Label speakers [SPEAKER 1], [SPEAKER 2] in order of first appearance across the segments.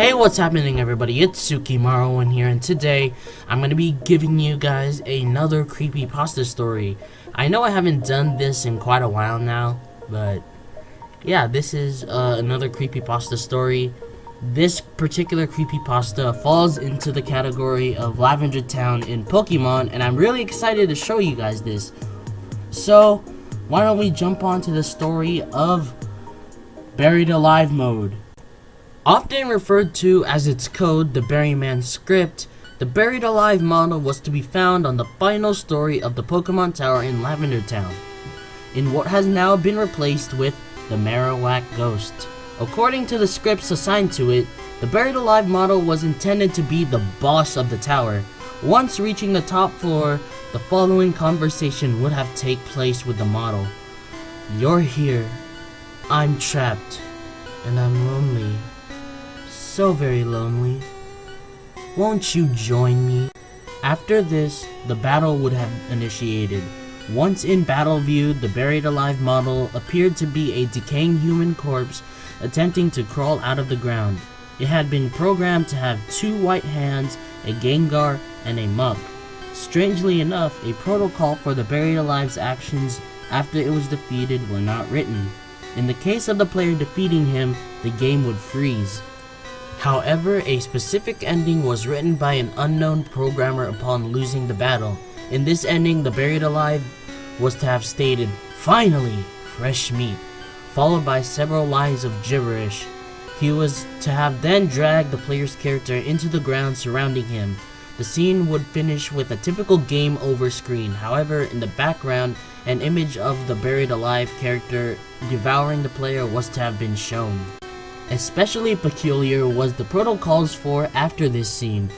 [SPEAKER 1] Hey, what's happening everybody? It's Sukimaru here, and today I'm going to be giving you guys another creepypasta story. I know I haven't done this in quite a while now, but yeah, this is another creepypasta story. This particular creepypasta falls into the category of Lavender Town in Pokemon, and I'm really excited to show you guys this. So, why don't we jump on to the story of Buried Alive mode. Often referred to as its code, the Berryman script, the Buried Alive model was to be found on the final story of the Pokemon Tower in Lavender Town, in what has now been replaced with the Marowak Ghost. According to the scripts assigned to it, the Buried Alive model was intended to be the boss of the tower. Once reaching the top floor, the following conversation would have taken place with the model. "You're here. I'm trapped. And I'm lonely. So very lonely. Won't you join me?" After this, the battle would have initiated. Once in battle view, the Buried Alive model appeared to be a decaying human corpse attempting to crawl out of the ground. It had been programmed to have 2 white hands, a Gengar, and a Muk. Strangely enough, a protocol for the Buried Alive's actions after it was defeated were not written. In the case of the player defeating him, the game would freeze. However, a specific ending was written by an unknown programmer upon losing the battle. In this ending, the Buried Alive was to have stated, "Finally, fresh meat," followed by several lines of gibberish. He was to have then dragged the player's character into the ground surrounding him. The scene would finish with a typical game over screen. However, in the background, an image of the Buried Alive character devouring the player was to have been shown. Especially peculiar was the protocols for after this scene.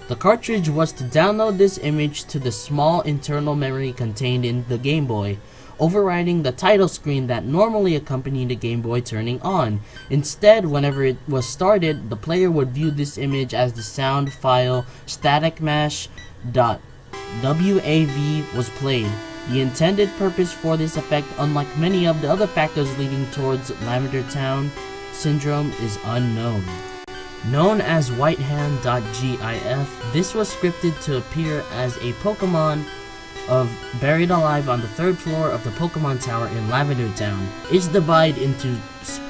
[SPEAKER 1] The cartridge was to download this image to the small internal memory contained in the Game Boy, overriding the title screen that normally accompanied the Game Boy turning on. Instead, whenever it was started, the player would view this image as the sound file staticmash.wav was played. The intended purpose for this effect, unlike many of the other factors leading towards Lavender Town syndrome, is unknown. Known as whitehand.gif, this was scripted to appear as a Pokemon of Buried Alive on the 3rd floor of the Pokemon Tower in Lavender Town. It's divided into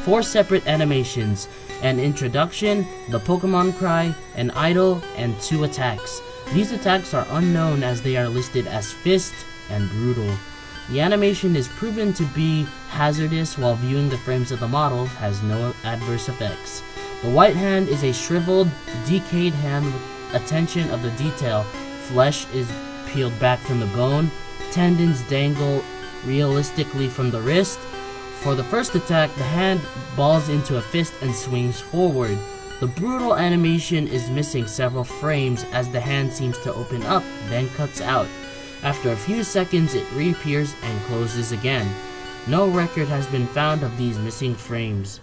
[SPEAKER 1] 4 separate animations: an introduction, the Pokemon cry, an idle, and 2 attacks. These attacks are unknown as they are listed as Fist and Brutal. The animation is proven to be hazardous while viewing the frames of the model, has no adverse effects. The white hand is a shriveled, decayed hand with attention of the detail. Flesh is peeled back from the bone, tendons dangle realistically from the wrist. For the first attack, the hand balls into a fist and swings forward. The brutal animation is missing several frames as the hand seems to open up, then cuts out. After a few seconds, it reappears and closes again. No record has been found of these missing frames.